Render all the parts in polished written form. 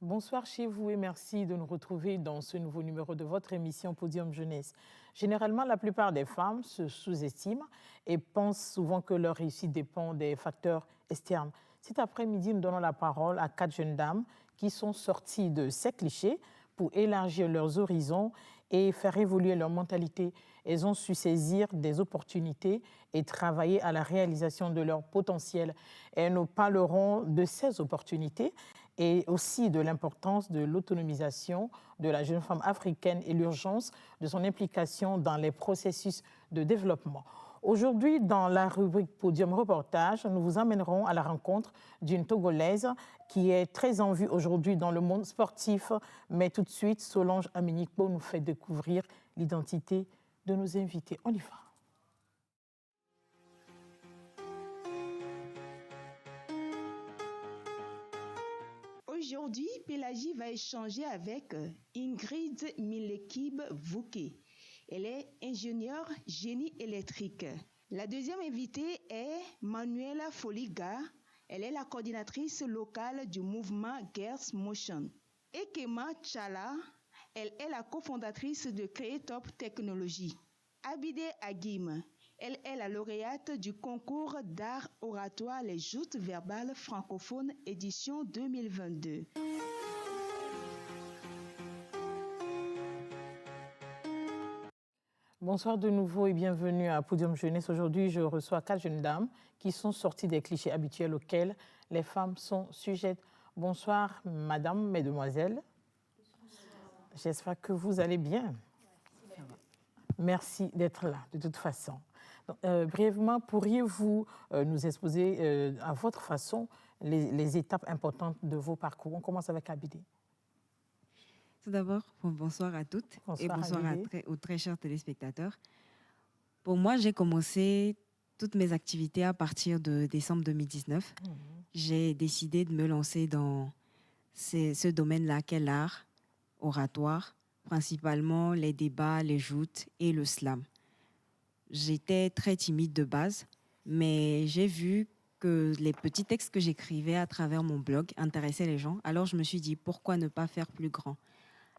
Bonsoir chez vous et merci de nous retrouver dans ce nouveau numéro de votre émission Podium Jeunesse. Généralement, la plupart des femmes se sous-estiment et pensent souvent que leur réussite dépend des facteurs externes. Cet après-midi, nous donnons la parole à 4 jeunes dames qui sont sorties de ces clichés pour élargir leurs horizons et faire évoluer leur mentalité. Elles ont su saisir des opportunités et travailler à la réalisation de leur potentiel. Et nous parlerons de ces opportunités et aussi de l'importance de l'autonomisation de la jeune femme africaine et l'urgence de son implication dans les processus de développement. Aujourd'hui, dans la rubrique Podium Reportage, nous vous emmènerons à la rencontre d'une Togolaise qui est très en vue aujourd'hui dans le monde sportif. Mais tout de suite, Solange Aminikbo nous fait découvrir l'identité de nos invités. On y va. Aujourd'hui, Pélagie va échanger avec Ingrid Milekib-Vouké. Elle est ingénieure génie électrique. La deuxième invitée est Manuela Foliga. Elle est la coordinatrice locale du mouvement Girls Motion. Ekema Tchala, elle est la cofondatrice de Creatop Technologies. Abide Agim, elle est la lauréate du concours d'art oratoire Les Joutes verbales francophones édition 2022. Bonsoir de nouveau et bienvenue à Podium Jeunesse. Aujourd'hui, je reçois 4 jeunes dames qui sont sorties des clichés habituels auxquels les femmes sont sujettes. Bonsoir, madame, mesdemoiselles. J'espère que vous allez bien. Merci d'être là, de toute façon. Donc, brièvement, pourriez-vous nous exposer à votre façon les étapes importantes de vos parcours? On commence avec Abidé. Tout d'abord, bonsoir à toutes et bonsoir aux très chers téléspectateurs. Pour moi, j'ai commencé toutes mes activités à partir de décembre 2019. J'ai décidé de me lancer dans ce domaine-là qu'est l'art oratoire, principalement les débats, les joutes et le slam. J'étais très timide de base, mais j'ai vu que les petits textes que j'écrivais à travers mon blog intéressaient les gens. Alors je me suis dit, pourquoi ne pas faire plus grand?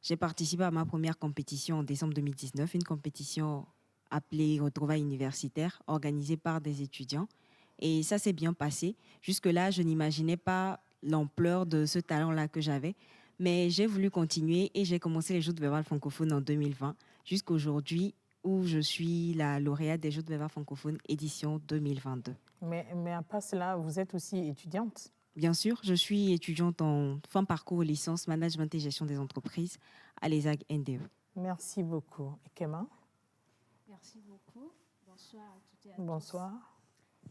J'ai participé à ma première compétition en décembre 2019, une compétition appelée Retrouvailles universitaires, organisée par des étudiants. Et ça s'est bien passé. Jusque-là, je n'imaginais pas l'ampleur de ce talent-là que j'avais. Mais j'ai voulu continuer et j'ai commencé les Joutes verbales francophones en 2020, jusqu'aujourd'hui où je suis la lauréate des Joutes verbales francophones édition 2022. Mais à part cela, vous êtes aussi étudiante? Bien sûr, je suis étudiante en fin parcours licence management et gestion des entreprises à l'ESAG NDE. Merci beaucoup. Et Kema? Merci beaucoup. Bonsoir à toutes et à tous. Bonsoir.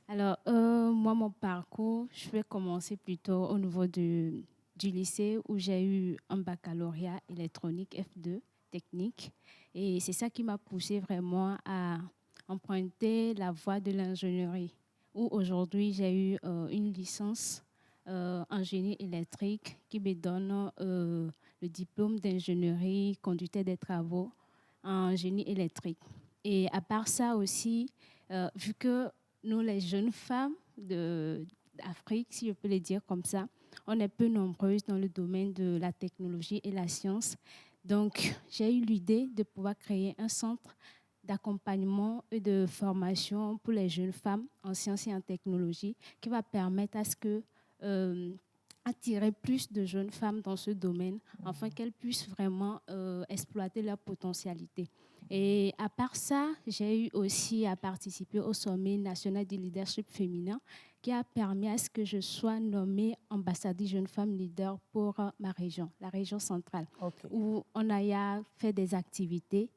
Alors, moi, mon parcours, je vais commencer plutôt au niveau du lycée où j'ai eu un baccalauréat électronique F2 technique. Et c'est ça qui m'a poussé vraiment à emprunter la voie de l'ingénierie, où aujourd'hui j'ai eu une licence en génie électrique qui me donne le diplôme d'ingénierie conduite des travaux en génie électrique. Et à part ça aussi, vu que nous, les jeunes femmes d'Afrique, si je peux le dire comme ça, on est peu nombreuses dans le domaine de la technologie et la science. Donc, j'ai eu l'idée de pouvoir créer un centre d'accompagnement et de formation pour les jeunes femmes en sciences et en technologie qui va permettre à ce que attirer plus de jeunes femmes dans ce domaine, afin qu'elles puissent vraiment exploiter leur potentialité. Et à part ça, j'ai eu aussi à participer au sommet national du leadership féminin qui a permis à ce que je sois nommée ambassadrice jeune femme leader pour ma région, la région centrale, où on a fait des activités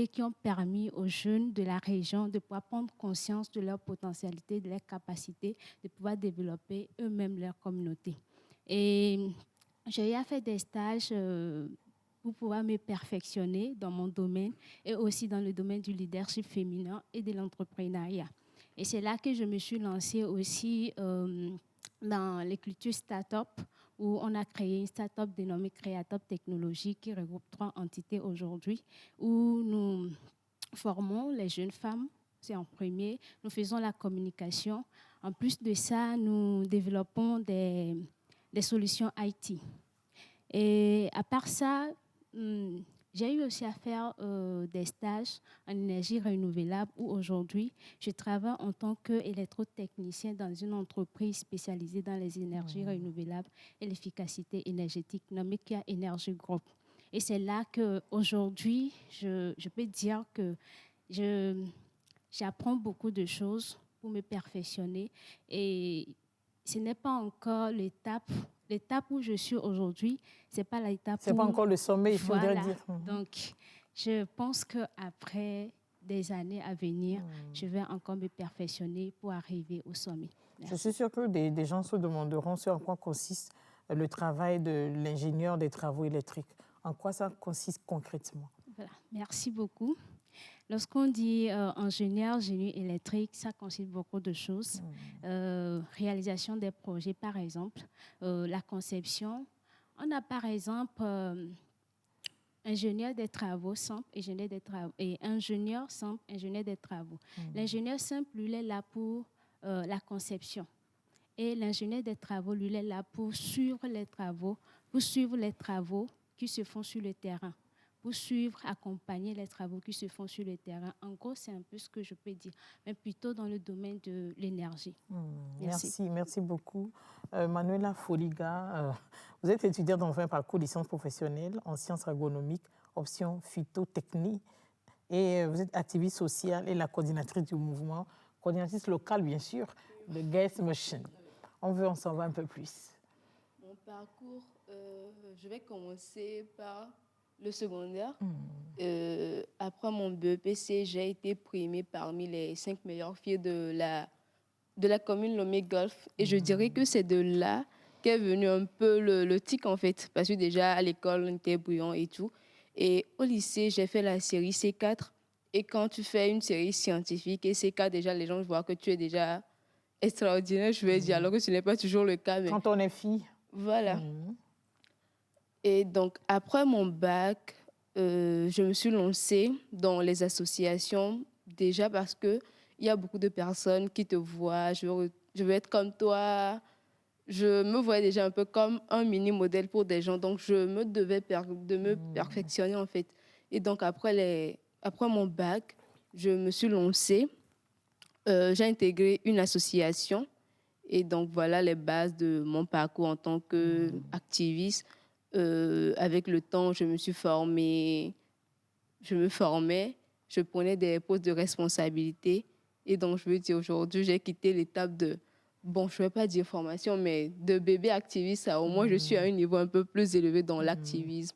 qui ont permis aux jeunes de la région de pouvoir prendre conscience de leur potentialité, de leurs capacités, de pouvoir développer eux-mêmes leur communauté. Et j'ai fait des stages pour pouvoir me perfectionner dans mon domaine et aussi dans le domaine du leadership féminin et de l'entrepreneuriat. Et c'est là que je me suis lancée aussi dans les cultures start-up, où on a créé une start-up dénommée Creatop Technologies qui regroupe 3 entités aujourd'hui, où nous formons les jeunes femmes, c'est en premier, nous faisons la communication. En plus de ça, nous développons des des solutions IT. Et à part ça, j'ai eu aussi à faire des stages en énergie renouvelable où aujourd'hui, je travaille en tant qu'électrotechnicien dans une entreprise spécialisée dans les énergies renouvelables et l'efficacité énergétique nommée Kia Energy Group. Et c'est là qu'aujourd'hui, je peux dire que j'apprends beaucoup de choses pour me perfectionner. Et ce n'est pas encore l'étape où je suis aujourd'hui, ce n'est pas l'étape Ce n'est pas encore le sommet, il faudrait dire. Donc, je pense qu'après des années à venir, je vais encore me perfectionner pour arriver au sommet. Merci. Je suis sûre que des gens se demanderont sur en quoi consiste le travail de l'ingénieur des travaux électriques. En quoi ça consiste concrètement? Voilà. Merci beaucoup. Lorsqu'on dit ingénieur génie électrique, ça consiste beaucoup de choses. Réalisation des projets, par exemple, la conception. On a, par exemple, ingénieur des travaux simple, ingénieur des travaux, et ingénieur simple, ingénieur des travaux. L'ingénieur simple, lui, il est là pour la conception. Et l'ingénieur des travaux, lui, il est là pour suivre les travaux qui se font sur le terrain, pour suivre, accompagner les travaux qui se font sur le terrain. En gros, c'est un peu ce que je peux dire, mais plutôt dans le domaine de l'énergie. Merci beaucoup. Manuela Foliga, vous êtes étudiante dans un parcours licence professionnelle en sciences agronomiques, option phytotechnie, et vous êtes activiste sociale et la coordinatrice du mouvement, coordinatrice locale, bien sûr, de Girls Motion. On veut en savoir un peu plus. Mon parcours, je vais commencer par le secondaire. Après mon BEPC, j'ai été primée parmi les 5 meilleures filles de la commune Lomé Golf. Et je dirais que c'est de là qu'est venu un peu le tic, en fait. Parce que déjà, à l'école, on était brillants et tout. Et au lycée, j'ai fait la série C4. Et quand tu fais une série scientifique et C4, déjà, les gens voient que tu es déjà extraordinaire, je vais dire, alors que ce n'est pas toujours le cas. Mais... Quand on est fille. Voilà. Et donc, après mon bac, je me suis lancée dans les associations, déjà parce qu'il y a beaucoup de personnes qui te voient, je veux être comme toi. Je me voyais déjà un peu comme un mini-modèle pour des gens, donc je me devais de me perfectionner, en fait. Et donc, après mon bac, je me suis lancée. J'ai intégré une association. Et donc, voilà les bases de mon parcours en tant qu'activiste. Avec le temps, je me formais, je prenais des postes de responsabilité. Et donc, je veux dire, aujourd'hui, j'ai quitté l'étape de, bon, je ne vais pas dire formation, mais de bébé activiste. Au moins, je suis à un niveau un peu plus élevé dans l'activisme.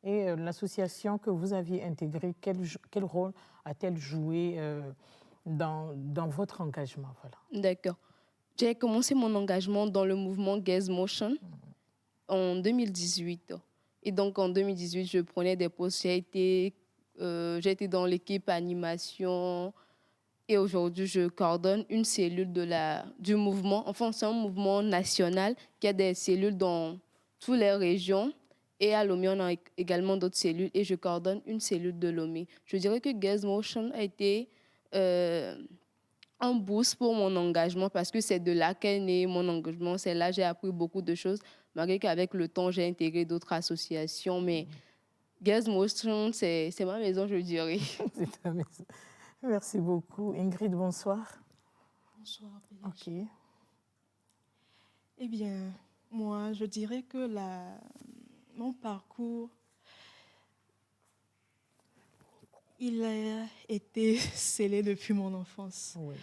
Et l'association que vous aviez intégrée, quel rôle a-t-elle joué dans votre engagement? Voilà. D'accord. J'ai commencé mon engagement dans le mouvement Girls Motion en 2018. Et donc, en 2018, je prenais des postes. J'ai été dans l'équipe animation. Et aujourd'hui, je coordonne une cellule du mouvement. Enfin, c'est un mouvement national qui a des cellules dans toutes les régions. Et à Lomé, on a également d'autres cellules. Et je coordonne une cellule de Lomé. Je dirais que Girls Motion a été un boost pour mon engagement parce que c'est de là qu'est né mon engagement. C'est là que j'ai appris beaucoup de choses. Malgré qu'avec le temps, j'ai intégré d'autres associations. Mais Girls Motion, c'est ma maison, je dirais. C'est ta maison. Merci beaucoup. Ingrid, bonsoir. Bonsoir. OK. Eh bien, moi, je dirais que mon parcours, il a été scellé depuis mon enfance. Oui.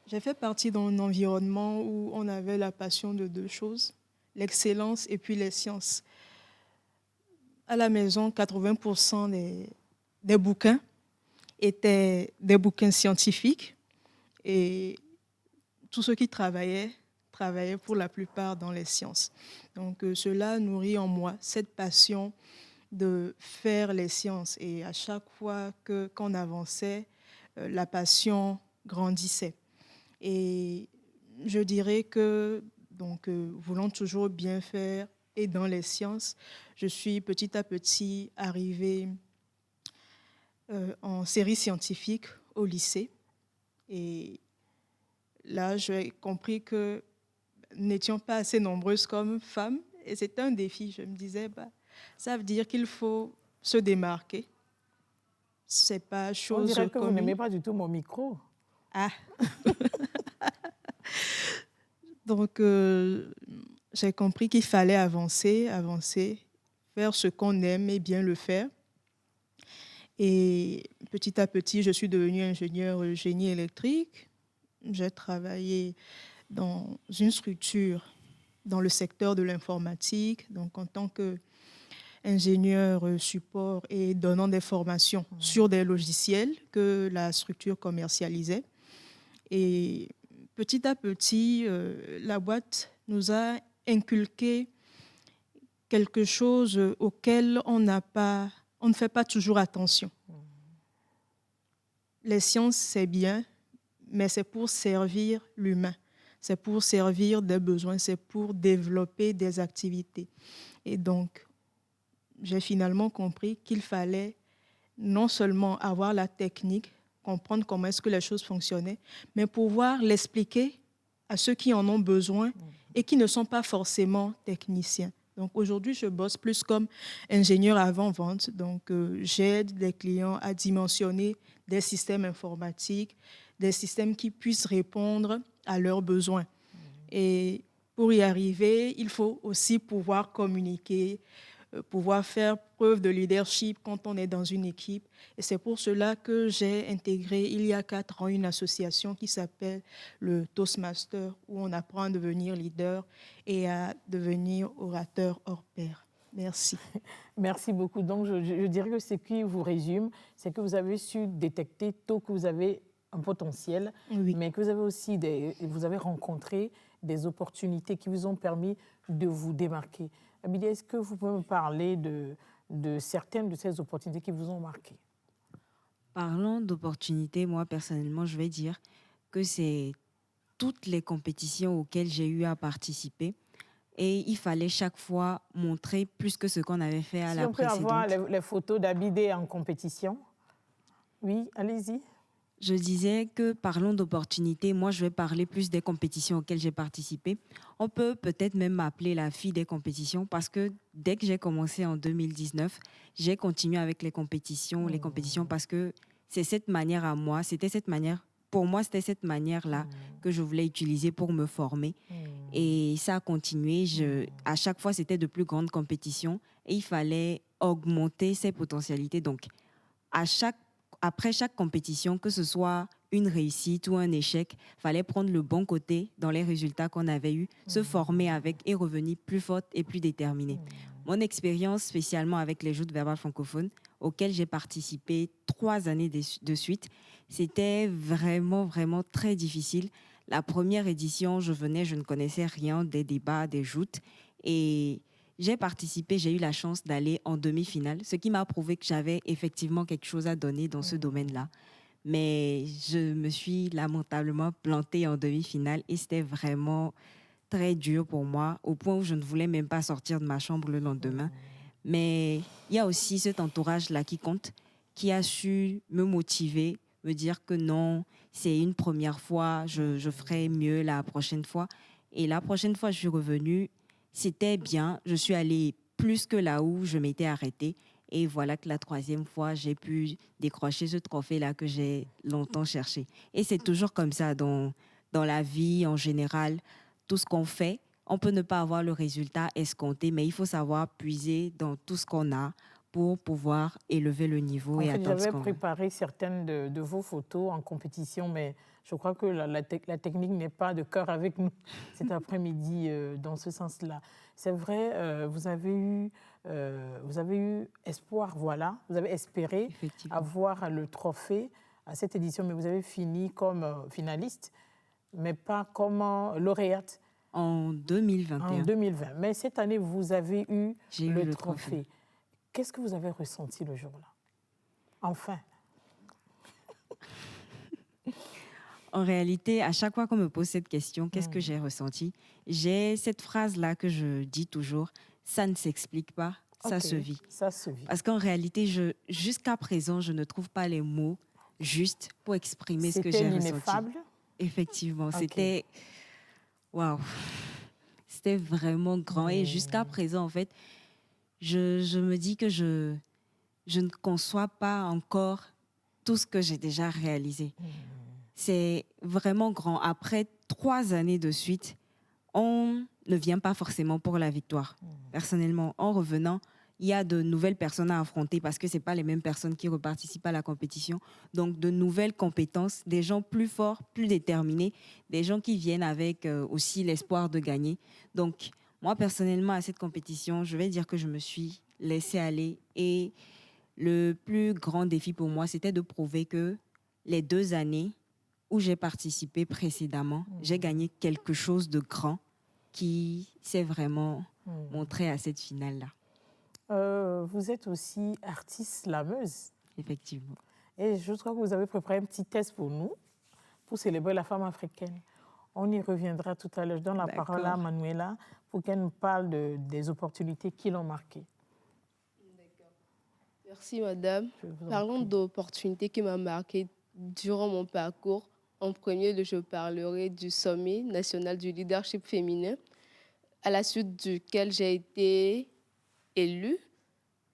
J'ai fait partie d'un environnement où on avait la passion de deux choses, l'excellence et puis les sciences. À la maison, 80% des bouquins étaient des bouquins scientifiques et tous ceux qui travaillaient pour la plupart dans les sciences. Donc cela nourrit en moi cette passion de faire les sciences. Et à chaque fois qu'on avançait, la passion grandissait. Et je dirais que, donc, voulant toujours bien faire et dans les sciences, je suis petit à petit arrivée en série scientifique au lycée. Et là, j'ai compris que n'étions pas assez nombreuses comme femmes. Et c'était un défi. Je me disais, ça veut dire qu'il faut se démarquer. C'est pas chose On dirait que commune. vous n'aimez pas du tout mon micro. Ah. Donc, j'ai compris qu'il fallait avancer, faire ce qu'on aime et bien le faire. Et petit à petit, je suis devenue ingénieure génie électrique. J'ai travaillé dans une structure dans le secteur de l'informatique, donc en tant qu'ingénieur support et donnant des formations sur des logiciels que la structure commercialisait. Et petit à petit, la boîte nous a inculqué quelque chose auquel on ne fait pas toujours attention. Les sciences, c'est bien, mais c'est pour servir l'humain. C'est pour servir des besoins, c'est pour développer des activités. Et donc, j'ai finalement compris qu'il fallait non seulement avoir la technique, comprendre comment est-ce que les choses fonctionnaient, mais pouvoir l'expliquer à ceux qui en ont besoin et qui ne sont pas forcément techniciens. Donc aujourd'hui, je bosse plus comme ingénieur avant-vente. Donc j'aide les clients à dimensionner des systèmes informatiques, des systèmes qui puissent répondre à leurs besoins. Et pour y arriver, il faut aussi pouvoir communiquer, pouvoir faire preuve de leadership quand on est dans une équipe. Et c'est pour cela que j'ai intégré il y a 4 ans une association qui s'appelle le Toastmaster, où on apprend à devenir leader et à devenir orateur hors pair. Merci. Merci beaucoup. Donc, je dirais que ce qui vous résume, c'est que vous avez su détecter tôt que vous avez un potentiel, oui. mais que vous avez aussi vous avez rencontré des opportunités qui vous ont permis de vous démarquer. Abidi, est-ce que vous pouvez me parler de certaines de ces opportunités qui vous ont marqué? Parlant d'opportunités, moi, personnellement, je vais dire que c'est toutes les compétitions auxquelles j'ai eu à participer. Et il fallait chaque fois montrer plus que ce qu'on avait fait à la précédente. Si on peut avoir les photos d'Abidé en compétition. Oui, allez-y. Je disais que parlons d'opportunités. Moi, je vais parler plus des compétitions auxquelles j'ai participé. On peut peut-être même m'appeler la fille des compétitions parce que dès que j'ai commencé en 2019, j'ai continué avec les compétitions parce que c'est cette manière à moi, pour moi, c'était cette manière-là que je voulais utiliser pour me former. Et ça a continué. À chaque fois, c'était de plus grandes compétitions et il fallait augmenter ses potentialités. Donc, après chaque compétition, que ce soit une réussite ou un échec, il fallait prendre le bon côté dans les résultats qu'on avait eus, se former avec et revenir plus forte et plus déterminée. Mon expérience, spécialement avec les Joutes verbales francophones, auxquelles j'ai participé 3 années de suite, c'était vraiment, vraiment très difficile. La première édition, je ne connaissais rien des débats, des joutes. Et j'ai participé, j'ai eu la chance d'aller en demi-finale, ce qui m'a prouvé que j'avais effectivement quelque chose à donner dans ce domaine-là. Mais je me suis lamentablement plantée en demi-finale et c'était vraiment très dur pour moi, au point où je ne voulais même pas sortir de ma chambre le lendemain. Mais il y a aussi cet entourage-là qui compte, qui a su me motiver, me dire que non, c'est une première fois, je ferai mieux la prochaine fois. Et la prochaine fois, je suis revenue, c'était bien, je suis allée plus que là où je m'étais arrêtée. Et voilà que la 3e fois, j'ai pu décrocher ce trophée-là que j'ai longtemps cherché. Et c'est toujours comme ça dans la vie en général. Tout ce qu'on fait, on peut ne pas avoir le résultat escompté, mais il faut savoir puiser dans tout ce qu'on a pour pouvoir élever le niveau et atteindre ce qu'on veut. J'avais préparé certaines de vos photos en compétition, mais je crois que la technique n'est pas de cœur avec nous cet après-midi dans ce sens-là. C'est vrai, vous avez eu espoir, voilà, vous avez espéré avoir le trophée à cette édition, mais vous avez fini comme finaliste, mais pas comme lauréate. En 2021. En 2020. Mais cette année, vous avez eu le trophée. Qu'est-ce que vous avez ressenti le jour-là? Enfin. En réalité, à chaque fois qu'on me pose cette question, qu'est-ce que j'ai ressenti? J'ai cette phrase-là que je dis toujours, ça ne s'explique pas, ça se vit. Ça se vit. Parce qu'en réalité, jusqu'à présent, je ne trouve pas les mots justes pour exprimer ce que j'ai ressenti. C'était l'ineffable? Effectivement, c'était... Waouh! C'était vraiment grand. Et jusqu'à présent, en fait, je me dis que je ne conçois pas encore tout ce que j'ai déjà réalisé. C'est vraiment grand. Après 3 années de suite, on ne vient pas forcément pour la victoire. Personnellement, en revenant, il y a de nouvelles personnes à affronter parce que ce n'est pas les mêmes personnes qui reparticipent à la compétition. Donc, de nouvelles compétences, des gens plus forts, plus déterminés, des gens qui viennent avec aussi l'espoir de gagner. Donc, moi, personnellement, à cette compétition, je vais dire que je me suis laissée aller. Et le plus grand défi pour moi, c'était de prouver que les 2 années où j'ai participé précédemment, j'ai gagné quelque chose de grand qui s'est vraiment montré à cette finale-là. Vous êtes aussi artiste slameuse. Effectivement. Et je crois que vous avez préparé un petit test pour nous, pour célébrer la femme africaine. On y reviendra tout à l'heure. Je donne la parole à Manuela pour qu'elle nous parle des opportunités qui l'ont marquée. D'accord. Merci, madame. Parlons d'opportunités qui m'ont marquée durant mon parcours. En premier lieu, je parlerai du sommet national du leadership féminin, à la suite duquel j'ai été élue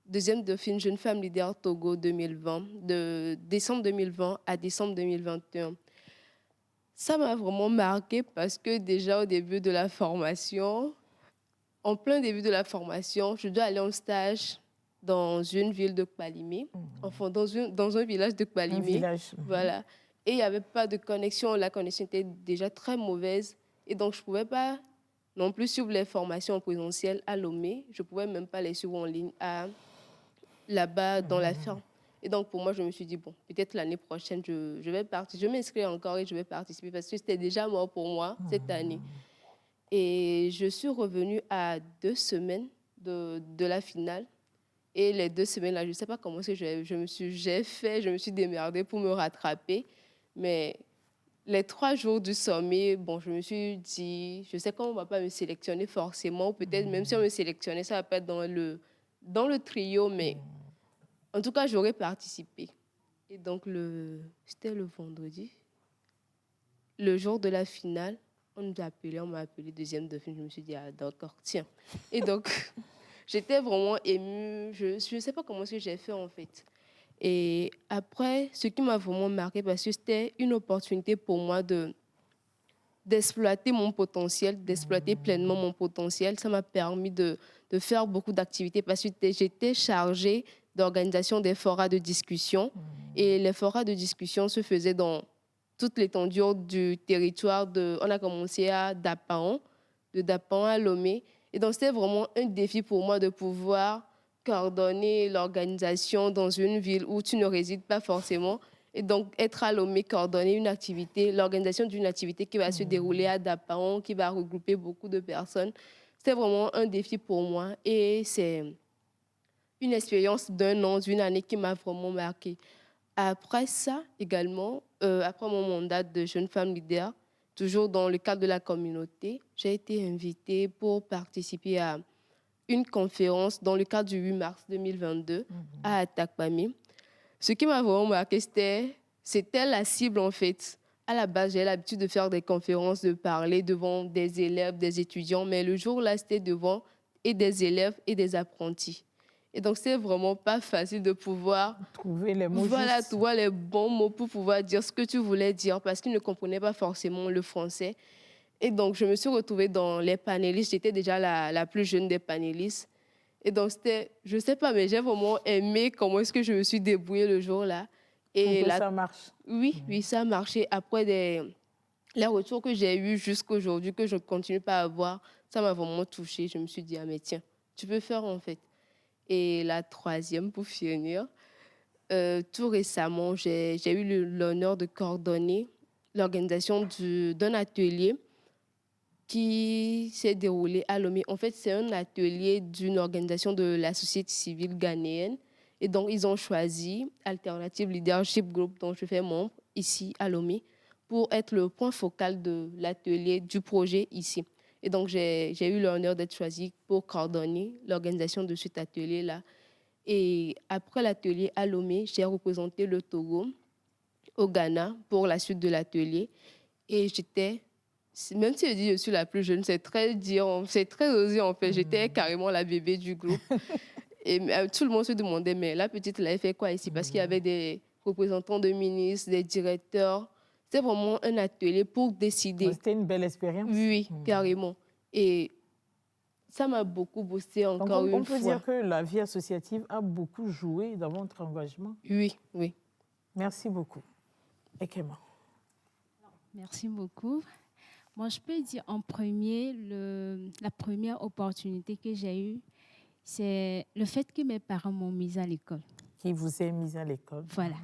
deuxième dauphine Jeune Femme Leader Togo 2020, de décembre 2020 à décembre 2021. Ça m'a vraiment marqué parce que déjà au début de la formation, en plein début de la formation, je dois aller en stage dans une ville de Kpalimé, enfin dans un village de Kpalimé. Voilà. Et il n'y avait pas de connexion, la connexion était déjà très mauvaise. Et donc, je ne pouvais pas non plus suivre les formations en présentiel à Lomé. Je ne pouvais même pas les suivre en ligne là-bas dans la ferme. Et donc, pour moi, je me suis dit, bon, peut-être l'année prochaine, je vais partir. Je m'inscris encore et je vais participer parce que c'était déjà mort pour moi cette année. Et je suis revenue à 2 semaines de la finale. Et les 2 semaines-là, je ne sais pas comment je me suis démerdée pour me rattraper. Mais les 3 jours du sommet, bon, je me suis dit, je sais qu'on ne va pas me sélectionner forcément. Peut-être même si on me sélectionnait, ça va pas être dans le trio, mais en tout cas, j'aurais participé. Et donc, c'était le vendredi. Le jour de la finale, on m'a appelé deuxième dauphine. Je me suis dit, ah d'accord, tiens. Et donc, j'étais vraiment émue. Je ne sais pas comment j'ai fait en fait. Et après, ce qui m'a vraiment marqué, parce que c'était une opportunité pour moi d'exploiter mon potentiel, d'exploiter pleinement mon potentiel. Ça m'a permis de faire beaucoup d'activités parce que j'étais chargée d'organisation des forats de discussion. Et les forats de discussion se faisaient dans toute l'étendue du territoire. On a commencé à Dapaon, de Dapaon à Lomé. Et donc, c'était vraiment un défi pour moi de pouvoir coordonner l'organisation dans une ville où tu ne résides pas forcément. Et donc, être à Lomé, coordonner une activité, l'organisation d'une activité qui va se dérouler à Dapaon, qui va regrouper beaucoup de personnes. C'était vraiment un défi pour moi. Et c'est une expérience d'1 an, d'une année qui m'a vraiment marquée. Après ça, également, après mon mandat de jeune femme leader, toujours dans le cadre de la communauté, j'ai été invitée pour participer à une conférence dans le cadre du 8 mars 2022 à Atakpamé. Ce qui m'a vraiment marqué, c'était la cible, en fait. À la base, j'ai l'habitude de faire des conférences, de parler devant des élèves, des étudiants, mais le jour-là, c'était devant et des élèves et des apprentis. Et donc, c'est vraiment pas facile de pouvoir trouver les mots justes. Trouver les bons mots pour pouvoir dire ce que tu voulais dire, parce qu'ils ne comprenaient pas forcément le français. Et donc, je me suis retrouvée dans les panélistes. J'étais déjà la plus jeune des panélistes. Et donc, je ne sais pas, mais j'ai vraiment aimé comment est-ce que je me suis débrouillée le jour-là. Et ça marche. Oui, ça a marché. Après, les retours que j'ai eus jusqu'à aujourd'hui, que je ne continue pas à avoir, ça m'a vraiment touchée. Je me suis dit, ah mais tiens, tu peux faire en fait. Et la troisième, pour finir, tout récemment, j'ai eu l'honneur de coordonner l'organisation d'un atelier qui s'est déroulé à Lomé. En fait, c'est un atelier d'une organisation de la société civile ghanéenne. Et donc, ils ont choisi Alternative Leadership Group, dont je fais membre, ici à Lomé, pour être le point focal de l'atelier, du projet ici. Et donc, j'ai eu l'honneur d'être choisie pour coordonner l'organisation de cet atelier-là. Et après l'atelier à Lomé, j'ai représenté le Togo au Ghana pour la suite de l'atelier. Et j'étais Même si je dis je suis la plus jeune, c'est très osé en fait. J'étais carrément la bébé du groupe. Et tout le monde se demandait, mais la petite, elle avait fait quoi ici? Parce qu'il y avait des représentants de ministres, des directeurs. C'était vraiment un atelier pour décider. C'était une belle expérience. Oui, carrément. Et ça m'a beaucoup boosté encore une fois. On peut dire que la vie associative a beaucoup joué dans votre engagement. Oui, oui. Merci beaucoup. Ekema. Merci beaucoup. Moi, je peux dire en premier, la première opportunité que j'ai eue, c'est le fait que mes parents m'ont mise à l'école. Qui vous a mise à l'école. Voilà.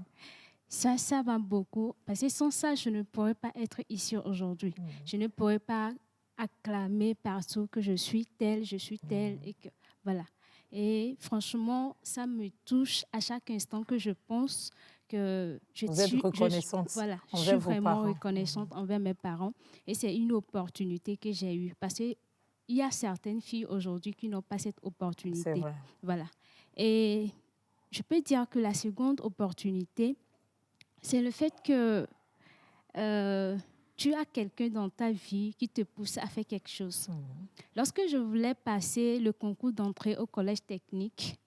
Ça m'a beaucoup, parce que sans ça, je ne pourrais pas être ici aujourd'hui. Je ne pourrais pas acclamer partout que je suis telle, et que voilà. Et franchement, ça me touche à chaque instant que je pense que je Vous êtes reconnaissante. je suis vraiment reconnaissante envers mes parents. Et c'est une opportunité que j'ai eue. Parce qu'il y a certaines filles aujourd'hui qui n'ont pas cette opportunité. C'est vrai. Voilà. Et je peux dire que la seconde opportunité, c'est le fait que tu as quelqu'un dans ta vie qui te pousse à faire quelque chose. Lorsque je voulais passer le concours d'entrée au collège technique,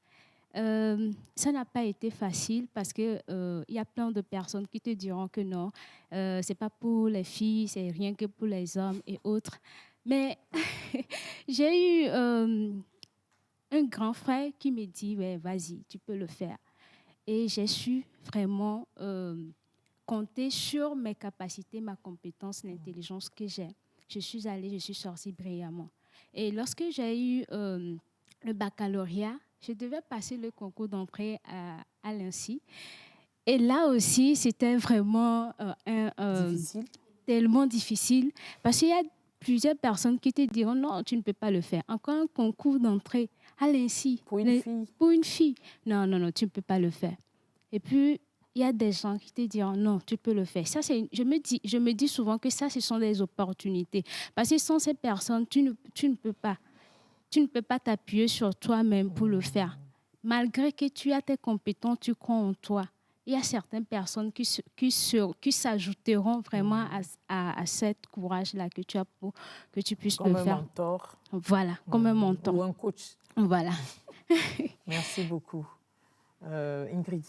ça n'a pas été facile parce qu'il y a plein de personnes qui te diront que non, ce n'est pas pour les filles, c'est rien que pour les hommes et autres. Mais j'ai eu un grand frère qui me dit, ouais, vas-y, tu peux le faire. Et j'ai su vraiment compter sur mes capacités, ma compétence, l'intelligence que j'ai. Je suis allée, je suis sortie brillamment. Et lorsque j'ai eu le baccalauréat, je devais passer le concours d'entrée à l'INSI. Et là aussi, c'était vraiment tellement difficile parce qu'il y a plusieurs personnes qui te diront non, tu ne peux pas le faire. Encore un concours d'entrée à l'INSI. Pour une fille. Pour une fille. Non, tu ne peux pas le faire. Et puis, il y a des gens qui te diront non, tu peux le faire. Ça, je me dis souvent que ça, ce sont des opportunités. Parce que sans ces personnes, tu ne peux pas. Tu ne peux pas t'appuyer sur toi-même pour le faire. Malgré que tu as tes compétences, tu crois en toi. Il y a certaines personnes qui s'ajouteront vraiment à ce courage-là que tu as pour que tu puisses le faire. Comme un mentor. Voilà, comme un mentor. Ou un coach. Voilà. Merci beaucoup. Ingrid.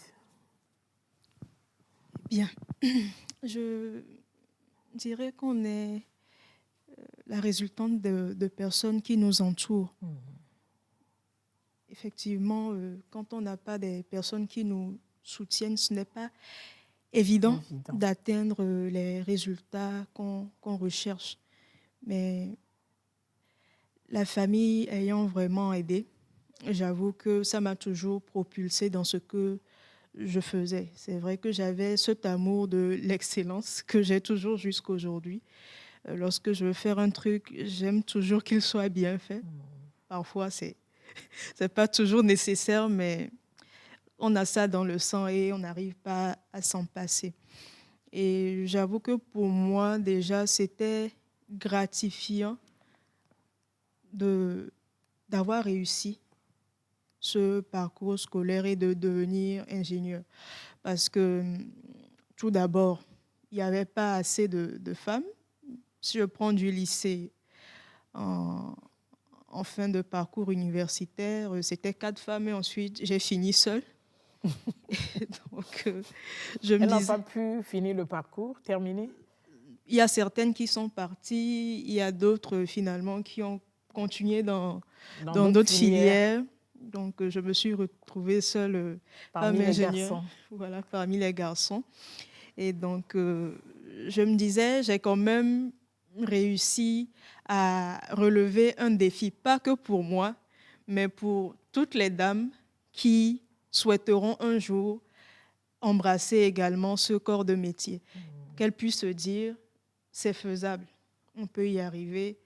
Bien. Je dirais qu'on est la résultante de personnes qui nous entourent. Effectivement, quand on n'a pas des personnes qui nous soutiennent, ce n'est pas évident. D'atteindre les résultats qu'on recherche. Mais la famille ayant vraiment aidé, j'avoue que ça m'a toujours propulsée dans ce que je faisais. C'est vrai que j'avais cet amour de l'excellence que j'ai toujours jusqu'à aujourd'hui. Lorsque je veux faire un truc, j'aime toujours qu'il soit bien fait. Parfois, c'est pas toujours nécessaire, mais on a ça dans le sang et on n'arrive pas à s'en passer. Et j'avoue que pour moi, déjà, c'était gratifiant d'avoir réussi ce parcours scolaire et de devenir ingénieur. Parce que, tout d'abord, il n'y avait pas assez de femmes. Si je prends du lycée en fin de parcours universitaire, c'était 4 femmes et ensuite, j'ai fini seule. Donc, Elle n'a pas pu finir le parcours, terminer? Il y a certaines qui sont parties, il y a d'autres finalement qui ont continué dans d'autres filières. Donc, je me suis retrouvée seule parmi les garçons. Voilà, parmi les garçons. Et donc, je me disais, j'ai quand même réussi à relever un défi, pas que pour moi, mais pour toutes les dames qui souhaiteront un jour embrasser également ce corps de métier. Qu'elles puissent se dire, c'est faisable, on peut y arriver.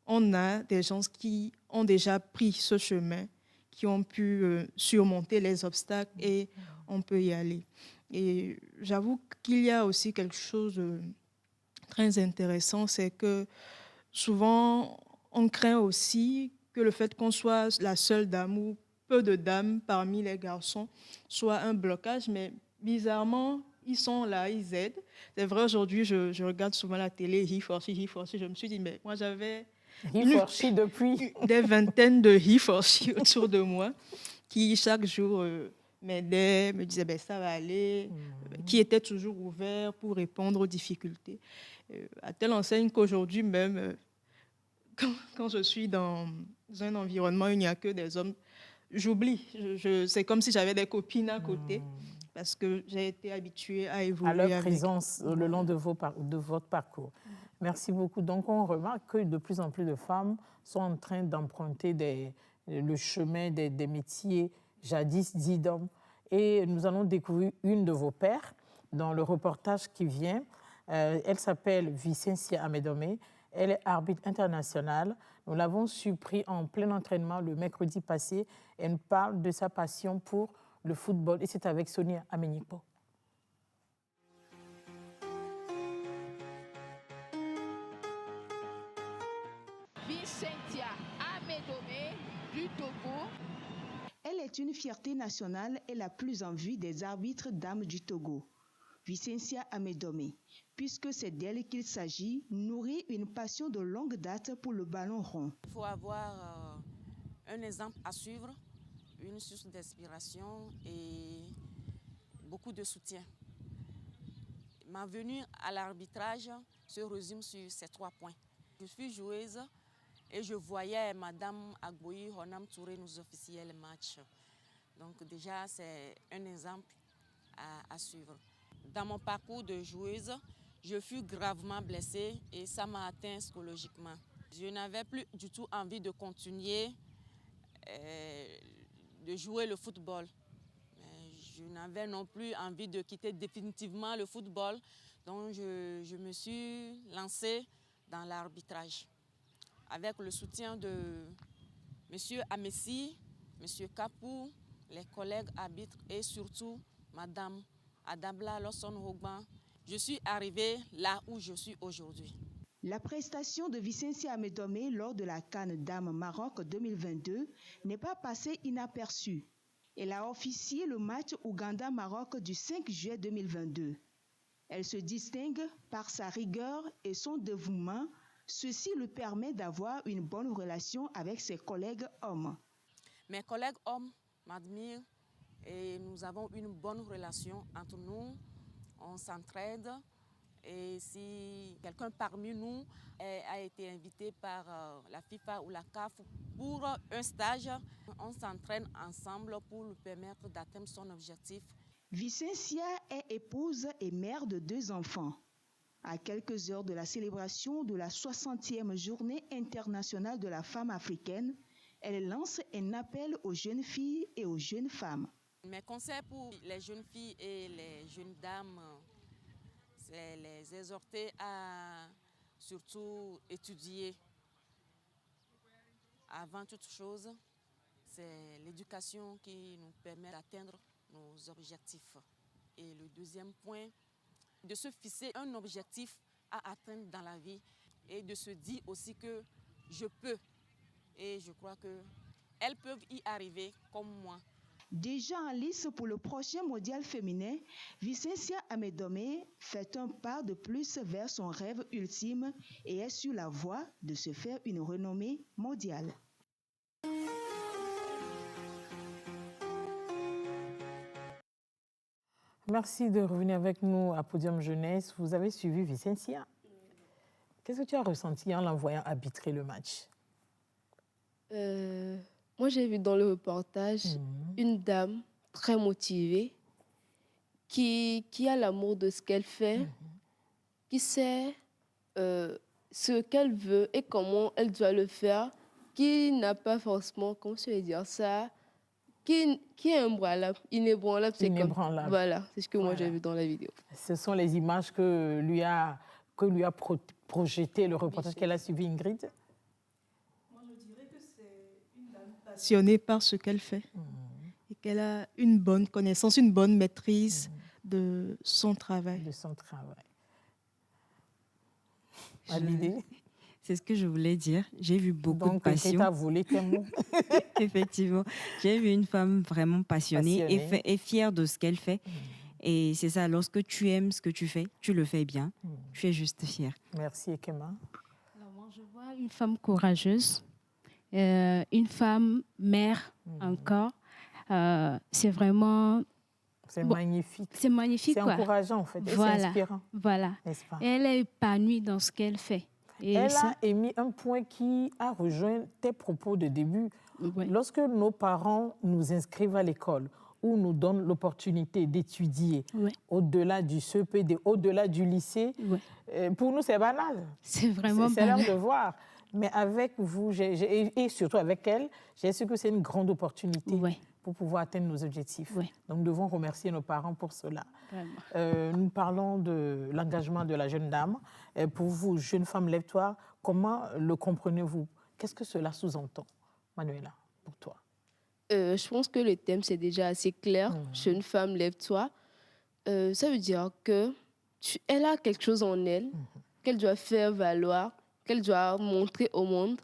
On a des gens qui ont déjà pris ce chemin, qui ont pu surmonter les obstacles et on peut y aller. Et j'avoue qu'il y a aussi quelque chose de très intéressant, c'est que souvent, on craint aussi que le fait qu'on soit la seule dame ou peu de dames parmi les garçons soit un blocage, mais bizarrement, ils sont là, ils aident. C'est vrai, aujourd'hui, je regarde souvent la télé, he for she. Je me suis dit, mais moi, j'avais depuis des vingtaines de he for she autour de moi qui, chaque jour, m'aidaient, me disaient, ben, ça va aller, qui étaient toujours ouverts pour répondre aux difficultés. À telle enseigne qu'aujourd'hui, même, quand je suis dans un environnement où il n'y a que des hommes, j'oublie. C'est comme si j'avais des copines à côté. Parce que j'ai été habituée à évoluer à leur avec. présence le long de votre parcours. Merci beaucoup. Donc, on remarque que de plus en plus de femmes sont en train d'emprunter le chemin des métiers jadis dits d'hommes. Et nous allons découvrir une de vos pairs dans le reportage qui vient. Elle s'appelle Vicencia Amedome. Elle est arbitre internationale. Nous l'avons surpris en plein entraînement le mercredi passé. Elle nous parle de sa passion pour le football, et c'est avec Sonia Amenikpo. Vicencia Amedome du Togo. Elle est une fierté nationale et la plus en vue des arbitres dames du Togo. Vicencia Amedome, puisque c'est d'elle qu'il s'agit, nourrit une passion de longue date pour le ballon rond. Il faut avoir un exemple à suivre, une source d'inspiration et beaucoup de soutien. Ma venue à l'arbitrage se résume sur ces 3 points. Je suis joueuse et je voyais Madame Agboyi Honam Touré nous officier les matchs. Donc déjà, c'est un exemple à suivre. Dans mon parcours de joueuse, je fus gravement blessée et ça m'a atteint psychologiquement. Je n'avais plus du tout envie de continuer de jouer le football. Je n'avais non plus envie de quitter définitivement le football, donc je me suis lancée dans l'arbitrage. Avec le soutien de M. Amessi, M. Kapou, les collègues arbitres et surtout Mme Adabla Lawson-Hogban, je suis arrivée là où je suis aujourd'hui. La prestation de Vicencia Amedome lors de la CAN Dames Maroc 2022 n'est pas passée inaperçue. Elle a officié le match Ouganda-Maroc du 5 juillet 2022. Elle se distingue par sa rigueur et son dévouement. Ceci lui permet d'avoir une bonne relation avec ses collègues hommes. Mes collègues hommes m'admirent et nous avons une bonne relation entre nous. On s'entraide. Et si quelqu'un parmi nous a été invité par la FIFA ou la CAF pour un stage, on s'entraîne ensemble pour lui permettre d'atteindre son objectif. Vicencia est épouse et mère de 2 enfants. À quelques heures de la célébration de la 60e journée internationale de la femme africaine, elle lance un appel aux jeunes filles et aux jeunes femmes. Mes conseils pour les jeunes filles et les jeunes dames, c'est les exhorter à surtout étudier. Avant toute chose, c'est l'éducation qui nous permet d'atteindre nos objectifs. Et le deuxième point, de se fixer un objectif à atteindre dans la vie et de se dire aussi que je peux. Et je crois qu'elles peuvent y arriver comme moi. Déjà en lice pour le prochain mondial féminin, Vicencia Amedome fait un pas de plus vers son rêve ultime et est sur la voie de se faire une renommée mondiale. Merci de revenir avec nous à Podium Jeunesse. Vous avez suivi Vicencia. Qu'est-ce que tu as ressenti en l'envoyant arbitrer le match? Moi, j'ai vu dans le reportage une dame très motivée qui a l'amour de ce qu'elle fait, qui sait ce qu'elle veut et comment elle doit le faire, qui n'a pas forcément, comment je vais dire ça, qui est inébranlable. Inébranlable. Voilà, c'est ce que moi j'ai vu dans la vidéo. Ce sont les images que lui a projetées le reportage qu'elle a suivi, Ingrid. Passionnée par ce qu'elle fait et qu'elle a une bonne connaissance, une bonne maîtrise de son travail. C'est ce que je voulais dire. J'ai vu beaucoup de passion. Donc, tu as volé tes mots. Effectivement. J'ai vu une femme vraiment passionnée. Et fière de ce qu'elle fait. Et c'est ça, lorsque tu aimes ce que tu fais, tu le fais bien, tu es juste fier. Merci, Ekema. Alors, moi, je vois une femme courageuse, une femme mère encore. C'est vraiment... C'est magnifique. C'est magnifique, c'est quoi. encourageant, en fait. Et Voilà, c'est inspirant. Voilà. N'est-ce pas? Elle est épanouie dans ce qu'elle fait. Et elle a émis un point qui a rejoint tes propos de début. Oui. Lorsque nos parents nous inscrivent à l'école ou nous donnent l'opportunité d'étudier au-delà du CEP, au-delà du lycée, pour nous, c'est banal. C'est vraiment banal. C'est leur devoir. Mais avec vous, et surtout avec elle, j'ai su que c'est une grande opportunité pour pouvoir atteindre nos objectifs. Donc, nous devons remercier nos parents pour cela. Nous parlons de l'engagement de la jeune dame. Pour vous, jeune femme, lève-toi, comment le comprenez-vous? Qu'est-ce que cela sous-entend, Manuela, pour toi? Je pense que le thème, c'est déjà assez clair. Jeune femme, lève-toi. Ça veut dire qu'elle a quelque chose en elle qu'elle doit faire valoir, qu'elle doit montrer au monde.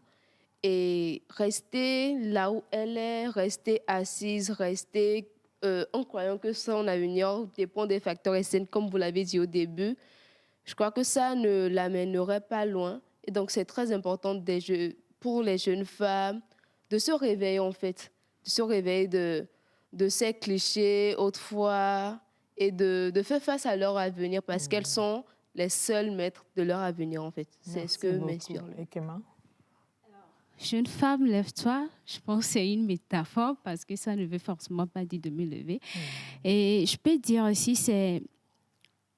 Et rester là où elle est, rester assise, rester en croyant que son avenir dépend des facteurs externes, comme vous l'avez dit au début, je crois que ça ne l'amènerait pas loin. Et donc, c'est très important pour les jeunes femmes de se réveiller, en fait, de se réveiller de ces clichés autrefois et de faire face à leur avenir parce qu'elles sont les seuls maîtres de leur avenir, en fait. C'est ce que m'inspire. Ekema? Jeune femme, lève-toi. Je pense que c'est une métaphore parce que ça ne veut forcément pas dire de me lever. Et je peux dire aussi,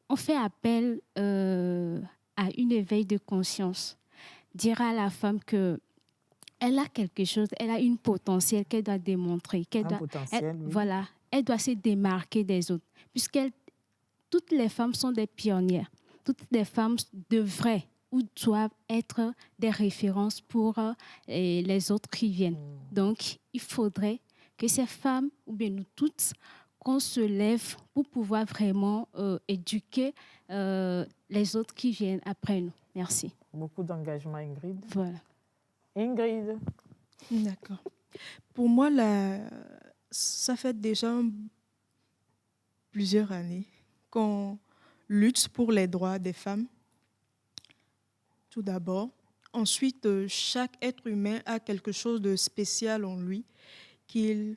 on fait appel à une éveil de conscience. Dire à la femme qu'elle a quelque chose, elle a une potentiel qu'elle doit démontrer. Voilà, elle doit se démarquer des autres. Toutes les femmes sont des pionnières. Toutes les femmes devraient ou doivent être des références pour les autres qui viennent. Donc, il faudrait que ces femmes, ou bien nous toutes, qu'on se lève pour pouvoir vraiment éduquer les autres qui viennent après nous. Merci. Beaucoup d'engagement, Ingrid. Voilà. Ingrid. D'accord. Pour moi, ça fait déjà plusieurs années qu'on lutte pour les droits des femmes. Tout d'abord. Ensuite, chaque être humain a quelque chose de spécial en lui qu'il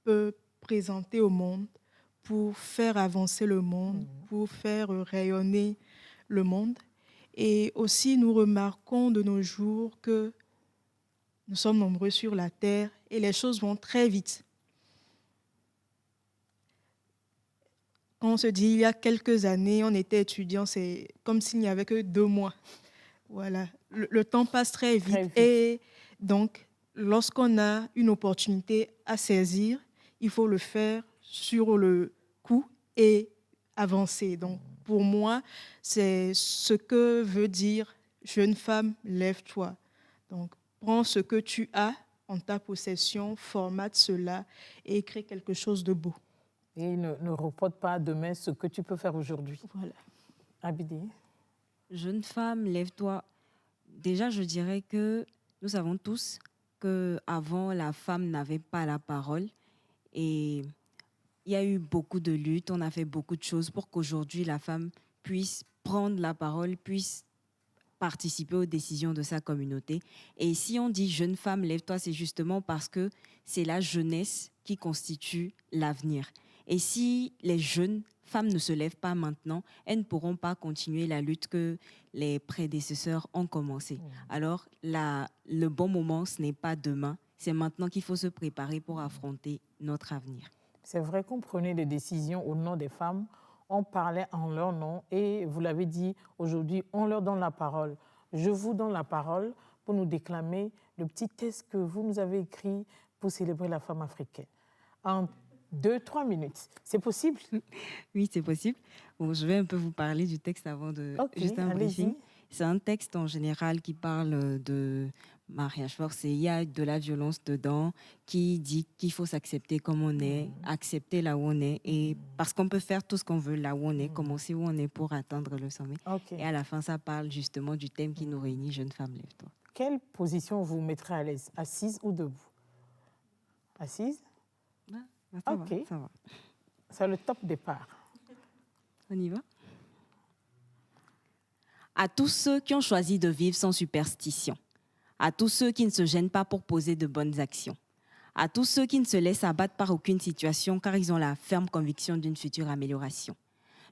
peut présenter au monde pour faire avancer le monde, pour faire rayonner le monde. Et aussi, nous remarquons de nos jours que nous sommes nombreux sur la Terre et les choses vont très vite. Quand on se dit il y a quelques années, on était étudiant, c'est comme s'il n'y avait que 2 mois. Voilà, le temps passe très vite. Et donc, lorsqu'on a une opportunité à saisir, il faut le faire sur le coup et avancer. Donc, pour moi, c'est ce que veut dire « jeune femme, lève-toi ». Donc, prends ce que tu as en ta possession, formate cela et crée quelque chose de beau. Et ne reporte pas demain ce que tu peux faire aujourd'hui. Voilà. Abidi. Jeune femme, lève-toi. Déjà, je dirais que nous savons tous qu'avant, la femme n'avait pas la parole. Et il y a eu beaucoup de luttes, on a fait beaucoup de choses pour qu'aujourd'hui, la femme puisse prendre la parole, puisse participer aux décisions de sa communauté. Et si on dit « jeune femme, lève-toi », c'est justement parce que c'est la jeunesse qui constitue l'avenir. Et si les jeunes femmes ne se lèvent pas maintenant, elles ne pourront pas continuer la lutte que les prédécesseurs ont commencée. Alors, le bon moment, ce n'est pas demain, c'est maintenant qu'il faut se préparer pour affronter notre avenir. C'est vrai qu'on prenait des décisions au nom des femmes, on parlait en leur nom et vous l'avez dit, aujourd'hui, on leur donne la parole. Je vous donne la parole pour nous déclamer le petit texte que vous nous avez écrit pour célébrer la femme africaine. En 2-3 minutes. C'est possible? Oui, c'est possible. Bon, je vais un peu vous parler du texte avant de juste un briefing. C'est un texte en général qui parle de mariage forcé. Il y a de la violence dedans qui dit qu'il faut s'accepter comme on est, accepter là où on est. Et parce qu'on peut faire tout ce qu'on veut là où on est, commencer où on est pour atteindre le sommet. Et à la fin, ça parle justement du thème qui nous réunit, jeune femme, lève-toi. Quelle position vous mettrez à l'aise? Assise ou debout? Assise? Ça va. C'est le top départ. On y va? À tous ceux qui ont choisi de vivre sans superstition, à tous ceux qui ne se gênent pas pour poser de bonnes actions, à tous ceux qui ne se laissent abattre par aucune situation car ils ont la ferme conviction d'une future amélioration.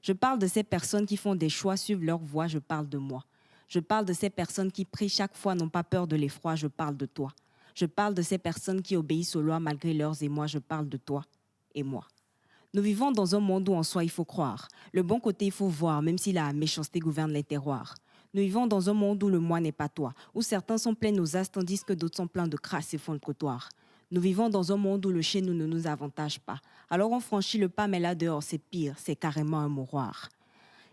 Je parle de ces personnes qui font des choix, suivent leur voie, je parle de moi. Je parle de ces personnes qui prient chaque fois, n'ont pas peur de l'effroi, je parle de toi. Je parle de ces personnes qui obéissent aux lois malgré leurs émois, je parle de toi et moi. Nous vivons dans un monde où en soi il faut croire. Le bon côté il faut voir, même si la méchanceté gouverne les terroirs. Nous vivons dans un monde où le moi n'est pas toi, où certains sont pleins aux as tandis que d'autres sont pleins de crasse et font le trottoir. Nous vivons dans un monde où le chez nous ne nous avantage pas. Alors on franchit le pas, mais là dehors c'est pire, c'est carrément un mouroir.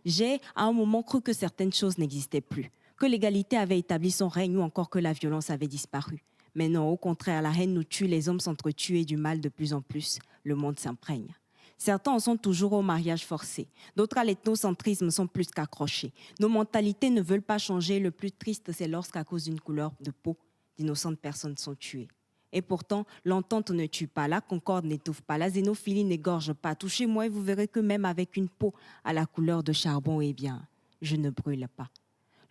J'ai à un moment cru que certaines choses n'existaient plus, que l'égalité avait établi son règne ou encore que la violence avait disparu. Mais non, au contraire, la haine nous tue, les hommes s'entretuent et du mal de plus en plus, le monde s'imprègne. Certains en sont toujours au mariage forcé. D'autres à l'ethnocentrisme sont plus qu'accrochés. Nos mentalités ne veulent pas changer. Le plus triste, c'est lorsqu'à cause d'une couleur de peau, d'innocentes personnes sont tuées. Et pourtant, l'entente ne tue pas, la concorde n'étouffe pas, la xénophilie n'égorge pas. Touchez-moi et vous verrez que même avec une peau à la couleur de charbon, eh bien, je ne brûle pas.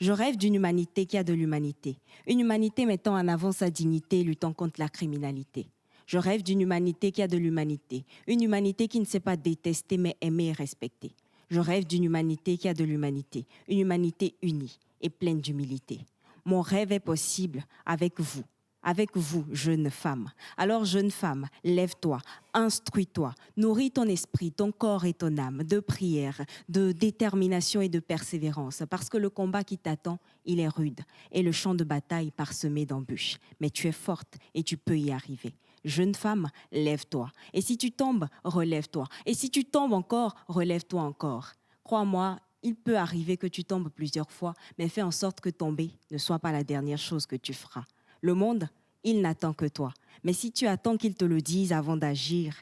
Je rêve d'une humanité qui a de l'humanité. Une humanité mettant en avant sa dignité et luttant contre la criminalité. Je rêve d'une humanité qui a de l'humanité. Une humanité qui ne sait pas détester mais aimer et respecter. Je rêve d'une humanité qui a de l'humanité. Une humanité unie et pleine d'humilité. Mon rêve est possible avec vous. Avec vous, jeune femme. Alors, jeune femme, lève-toi, instruis-toi, nourris ton esprit, ton corps et ton âme de prière, de détermination et de persévérance. Parce que le combat qui t'attend, il est rude et le champ de bataille parsemé d'embûches. Mais tu es forte et tu peux y arriver. Jeune femme, lève-toi. Et si tu tombes, relève-toi. Et si tu tombes encore, relève-toi encore. Crois-moi, il peut arriver que tu tombes plusieurs fois, mais fais en sorte que tomber ne soit pas la dernière chose que tu feras. Le monde, il n'attend que toi. Mais si tu attends qu'il te le dise avant d'agir,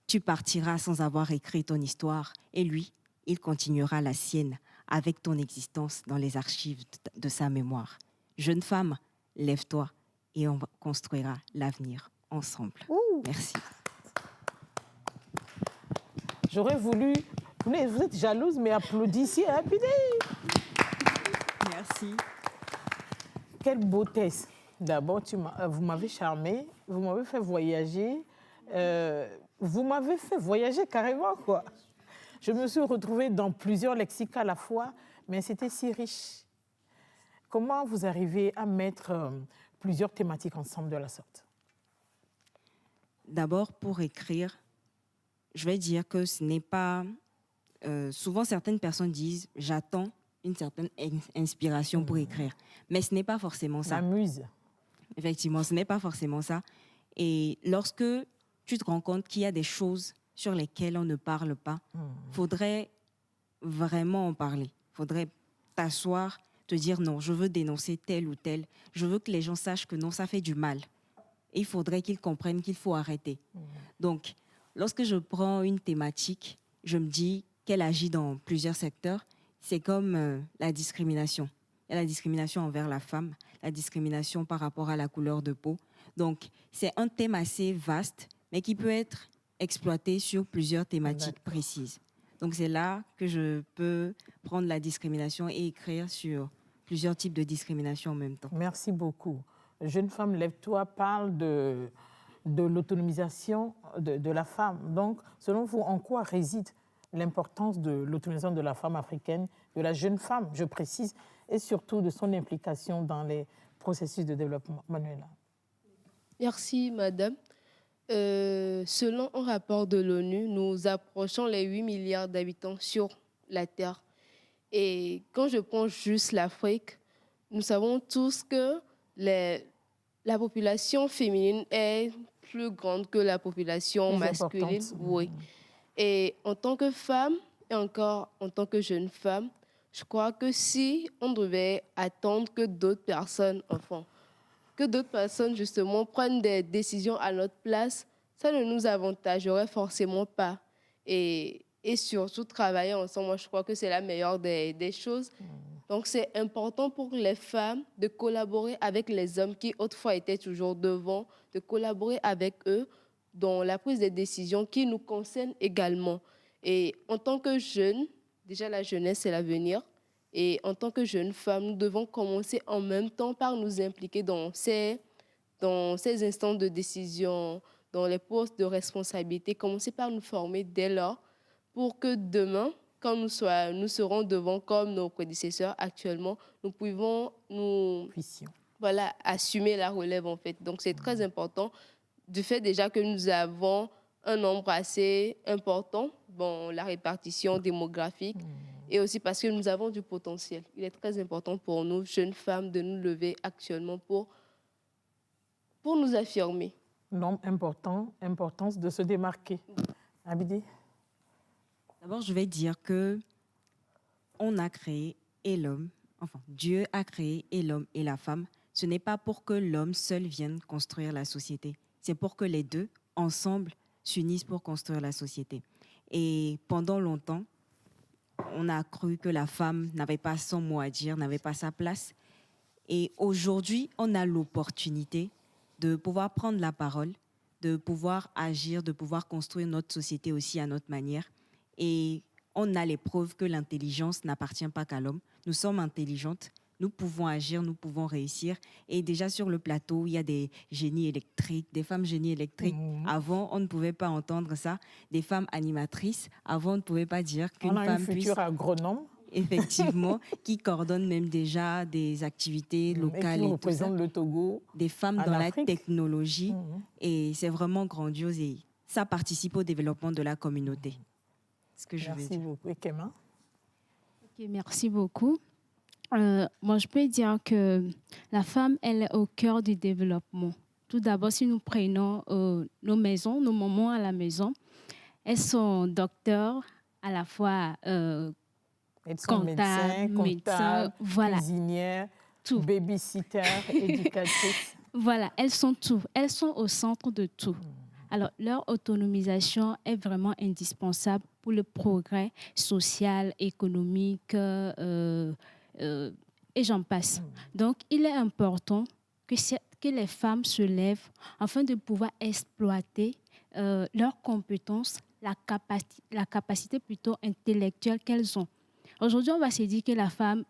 tu partiras sans avoir écrit ton histoire. Et lui, il continuera la sienne avec ton existence dans les archives de sa mémoire. Jeune femme, lève-toi et on construira l'avenir ensemble. Merci. J'aurais voulu... Vous êtes jalouse, mais applaudissez. Hein, Merci. Quelle beauté. D'abord, vous m'avez charmée, vous m'avez fait voyager, vous m'avez fait voyager carrément, quoi. Je me suis retrouvée dans plusieurs lexiques à la fois, mais c'était si riche. Comment vous arrivez à mettre plusieurs thématiques ensemble de la sorte? D'abord, pour écrire, je vais dire que ce n'est pas... souvent, certaines personnes disent « j'attends une certaine inspiration pour écrire ». Mais ce n'est pas forcément ça. La muse. Effectivement, ce n'est pas forcément ça. Et lorsque tu te rends compte qu'il y a des choses sur lesquelles on ne parle pas, faudrait vraiment en parler. Faudrait t'asseoir, te dire non, je veux dénoncer tel ou tel. Je veux que les gens sachent que non, ça fait du mal. Et il faudrait qu'ils comprennent qu'il faut arrêter. Donc, lorsque je prends une thématique, je me dis qu'elle agit dans plusieurs secteurs. C'est comme la discrimination. Il y a la discrimination envers la femme, la discrimination par rapport à la couleur de peau. Donc, c'est un thème assez vaste, mais qui peut être exploité sur plusieurs thématiques précises. Donc, c'est là que je peux prendre la discrimination et écrire sur plusieurs types de discrimination en même temps. Merci beaucoup. Jeune femme, lève-toi parle de l'autonomisation de la femme. Donc, selon vous, en quoi réside l'importance de l'autonomisation de la femme africaine, de la jeune femme, je précise, et surtout de son implication dans les processus de développement? Manuela. Merci, madame. Selon un rapport de l'ONU, nous approchons les 8 milliards d'habitants sur la Terre. Et quand je prends juste l'Afrique, nous savons tous que la population féminine est plus grande que la population masculine. Oui. Et en tant que femme, et encore en tant que jeune femme, je crois que si on devait attendre que d'autres personnes, justement prennent des décisions à notre place, ça ne nous avantagerait forcément pas. Et surtout travailler ensemble, moi je crois que c'est la meilleure des choses. Donc c'est important pour les femmes de collaborer avec les hommes qui autrefois étaient toujours devant, de collaborer avec eux dans la prise des décisions qui nous concernent également. Et en tant que jeunes, déjà la jeunesse, c'est l'avenir. Et en tant que jeunes femmes, nous devons commencer en même temps par nous impliquer dans ces instants de décision, dans les postes de responsabilité, commencer par nous former dès lors pour que demain, quand nous serons devant comme nos prédécesseurs actuellement, nous pouvons assumer la relève en fait. Donc c'est très important du fait déjà que nous avons un nombre assez important, la répartition démographique, et aussi parce que nous avons du potentiel. Il est très important pour nous, jeunes femmes, de nous lever actuellement pour nous affirmer. Nombre important, importance de se démarquer. Abidi? D'abord, je vais dire que on a créé et l'homme, enfin, Dieu a créé et l'homme et la femme. Ce n'est pas pour que l'homme seul vienne construire la société. C'est pour que les deux, ensemble, s'unissent pour construire la société. Et pendant longtemps, on a cru que la femme n'avait pas son mot à dire, n'avait pas sa place. Et aujourd'hui, on a l'opportunité de pouvoir prendre la parole, de pouvoir agir, de pouvoir construire notre société aussi à notre manière. Et on a les preuves que l'intelligence n'appartient pas qu'à l'homme. Nous sommes intelligentes, nous pouvons agir, nous pouvons réussir. Et déjà sur le plateau, il y a des génies électriques, des femmes génies électriques. Avant, on ne pouvait pas entendre ça. Des femmes animatrices. Avant, on ne pouvait pas dire qu'une femme puisse... On a une future agronome. Effectivement, qui coordonne même déjà des activités locales. Et qui représente le Togo. Des femmes dans la technologie. Et c'est vraiment grandiose et ça participe au développement de la communauté. Ce que je veux dire. Merci beaucoup. Et Kéma? Ok, merci beaucoup. Moi, je peux dire que la femme, elle est au cœur du développement. Tout d'abord, si nous prenons nos maisons, nos mamans à la maison, elles sont docteurs, à la fois comptables, médecins, voilà, cuisinières, tout. Babysitter, éducatrices. Voilà, elles sont tout. Elles sont au centre de tout. Alors, leur autonomisation est vraiment indispensable pour le progrès social, économique, et j'en passe. Donc, il est important que les femmes se lèvent afin de pouvoir exploiter leurs compétences, la capacité plutôt intellectuelle qu'elles ont. Aujourd'hui, on va se dire que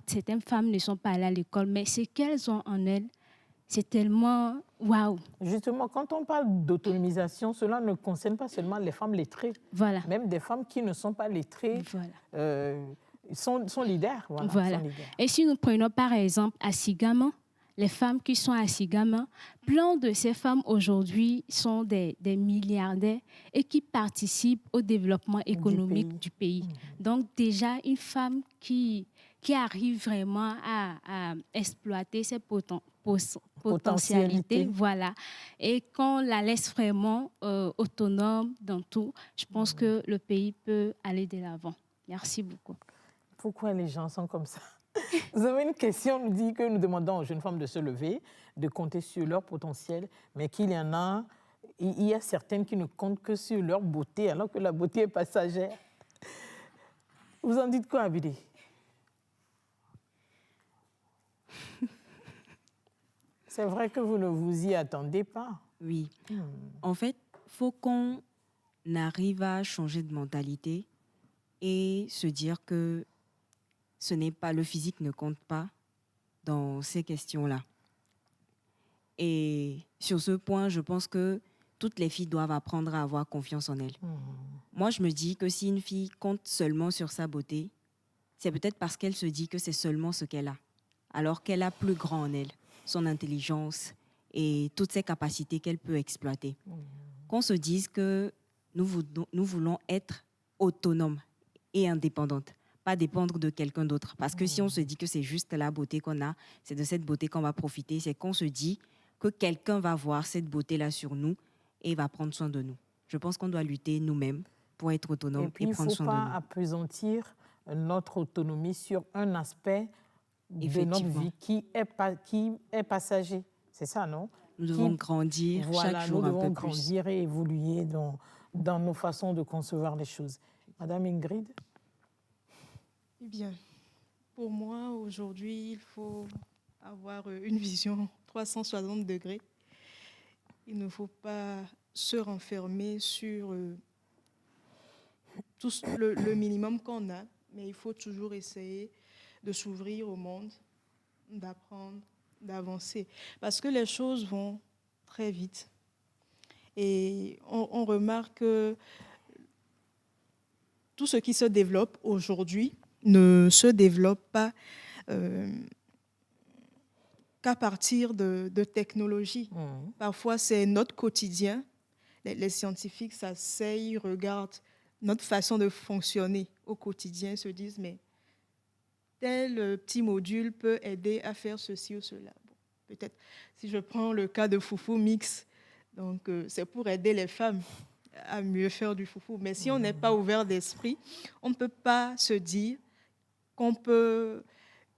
certaines femmes ne sont pas allées à l'école, mais ce qu'elles ont en elles, c'est tellement waouh. Justement, quand on parle d'autonomisation, cela ne concerne pas seulement les femmes lettrées. Voilà. Même des femmes qui ne sont pas lettrées sont leaders. Voilà. Sont leaders. Et si nous prenons par exemple Asigama, les femmes qui sont à Asigama, plein de ces femmes aujourd'hui sont des milliardaires et qui participent au développement économique du pays. Donc déjà, une femme qui arrive vraiment à exploiter ses potentialités, voilà, et qu'on la laisse vraiment autonome dans tout, je pense que le pays peut aller de l'avant. Merci beaucoup. Pourquoi les gens sont comme ça? Vous avez une question, on nous dit que nous demandons aux jeunes femmes de se lever, de compter sur leur potentiel, mais qu'il y en a, il y a certaines qui ne comptent que sur leur beauté, alors que la beauté est passagère. Vous en dites quoi, Abidi? C'est vrai que vous ne vous y attendez pas. Oui. En fait, il faut qu'on arrive à changer de mentalité et se dire que ce n'est pas, le physique ne compte pas dans ces questions-là. Et sur ce point, je pense que toutes les filles doivent apprendre à avoir confiance en elles. Moi, je me dis que si une fille compte seulement sur sa beauté, c'est peut-être parce qu'elle se dit que c'est seulement ce qu'elle a, alors qu'elle a plus grand en elle, son intelligence et toutes ses capacités qu'elle peut exploiter. Qu'on se dise que nous voulons être autonomes et indépendantes, pas dépendre de quelqu'un d'autre. Parce que si on se dit que c'est juste la beauté qu'on a, c'est de cette beauté qu'on va profiter, c'est qu'on se dit que quelqu'un va voir cette beauté-là sur nous et va prendre soin de nous. Je pense qu'on doit lutter nous-mêmes pour être autonomes et prendre soin de nous. Il ne faut pas appesantir notre autonomie sur un aspect de notre vie qui est passager. C'est ça, non? Nous devons grandir chaque jour un peu plus. Nous devons grandir et évoluer dans nos façons de concevoir les choses. Madame Ingrid? Eh bien, pour moi, aujourd'hui, il faut avoir une vision 360 degrés. Il ne faut pas se renfermer sur tout le minimum qu'on a, mais il faut toujours essayer de s'ouvrir au monde, d'apprendre, d'avancer. Parce que les choses vont très vite. Et on remarque que tout ce qui se développe aujourd'hui ne se développe pas qu'à partir de technologies. Parfois, c'est notre quotidien. Les scientifiques s'asseyent, regardent notre façon de fonctionner au quotidien, se disent, mais tel petit module peut aider à faire ceci ou cela. Bon, peut-être, si je prends le cas de Foufou Mix, donc c'est pour aider les femmes à mieux faire du foufou. Mais si on n'est pas ouvert d'esprit, on ne peut pas se dire qu'on peut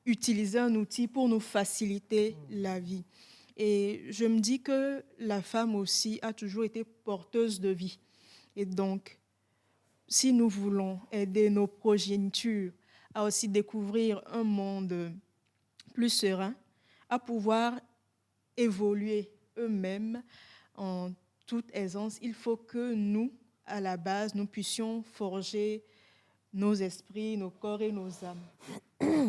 utiliser un outil pour nous faciliter la vie. Et je me dis que la femme aussi a toujours été porteuse de vie. Et donc, si nous voulons aider nos progénitures à aussi découvrir un monde plus serein, à pouvoir évoluer eux-mêmes en toute aisance, il faut que nous, à la base, nous puissions forger nos esprits, nos corps et nos âmes.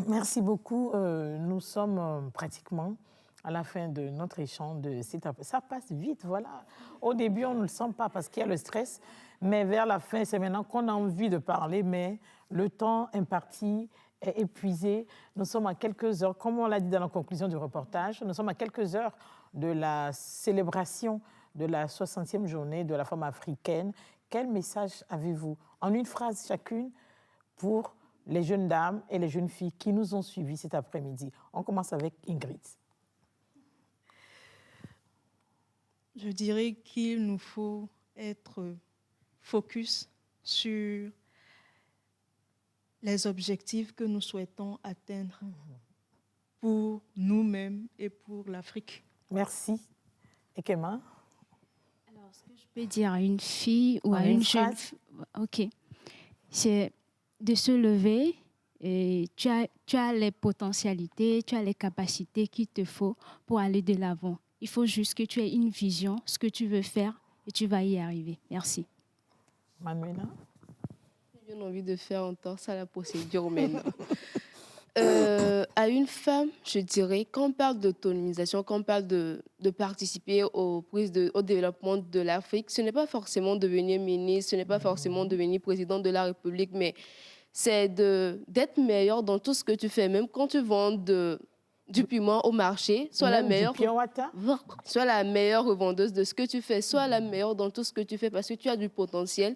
Merci beaucoup. Nous sommes pratiquement à la fin de notre échange. Ça passe vite, voilà. Au début, on ne le sent pas parce qu'il y a le stress, mais vers la fin, c'est maintenant qu'on a envie de parler, mais le temps imparti est épuisé. Nous sommes à quelques heures, comme on l'a dit dans la conclusion du reportage, nous sommes à quelques heures de la célébration de la 60e journée de la femme africaine. Quel message avez-vous, en une phrase chacune, pour les jeunes dames et les jeunes filles qui nous ont suivis cet après-midi? On commence avec Ingrid. Je dirais qu'il nous faut être focus sur les objectifs que nous souhaitons atteindre pour nous-mêmes et pour l'Afrique. Merci. Et Kema? Alors, ce que je peux dire à une fille ou à une jeune fille, ok, c'est de se lever et tu as les potentialités, tu as les capacités qu'il te faut pour aller de l'avant. Il faut juste que tu aies une vision, ce que tu veux faire et tu vas y arriver. Merci. Manuela? J'ai bien envie de faire entorse à la procédure maintenant. À une femme, je dirais, quand on parle d'autonomisation, quand on parle de participer au développement de l'Afrique, ce n'est pas forcément devenir ministre, ce n'est pas forcément devenir président de la République, mais c'est d'être meilleur dans tout ce que tu fais. Même quand tu vends du piment au marché, sois la meilleure revendeuse de ce que tu fais, sois la meilleure dans tout ce que tu fais parce que tu as du potentiel.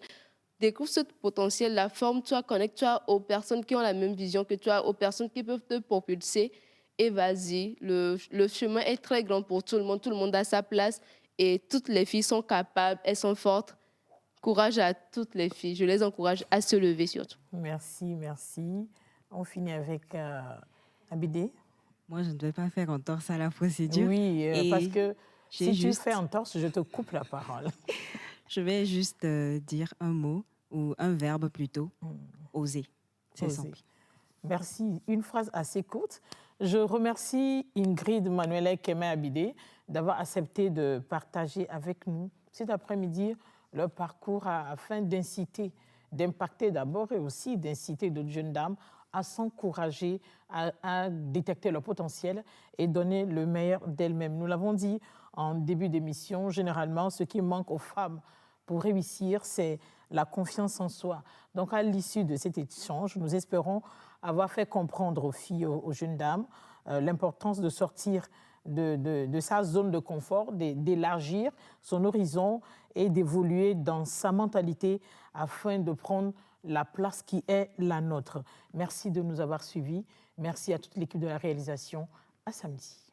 Découvre ce potentiel, la forme-toi, connecte-toi aux personnes qui ont la même vision que toi, aux personnes qui peuvent te propulser et vas-y. Le chemin est très grand pour tout le monde a sa place et toutes les filles sont capables, elles sont fortes. Courage à toutes les filles, je les encourage à se lever surtout. Merci, merci. On finit avec Abidé. Moi, je ne vais pas faire entorse à la procédure. Oui, parce que si tu fais entorse, je te coupe la parole. Je vais juste dire un mot, ou un verbe plutôt, oser. C'est simple. Merci. Une phrase assez courte. Je remercie Ingrid, Manuela et Kema Abidé d'avoir accepté de partager avec nous cet après-midi leur parcours afin d'inciter, d'impacter d'abord et aussi d'inciter d'autres jeunes dames à s'encourager, à détecter leur potentiel et donner le meilleur d'elles-mêmes. Nous l'avons dit en début d'émission, généralement, ce qui manque aux femmes pour réussir, c'est la confiance en soi. Donc, à l'issue de cet échange, nous espérons avoir fait comprendre aux filles, aux jeunes dames, l'importance de sortir de sa zone de confort, d'élargir son horizon et d'évoluer dans sa mentalité afin de prendre la place qui est la nôtre. Merci de nous avoir suivis. Merci à toute l'équipe de la réalisation. À samedi.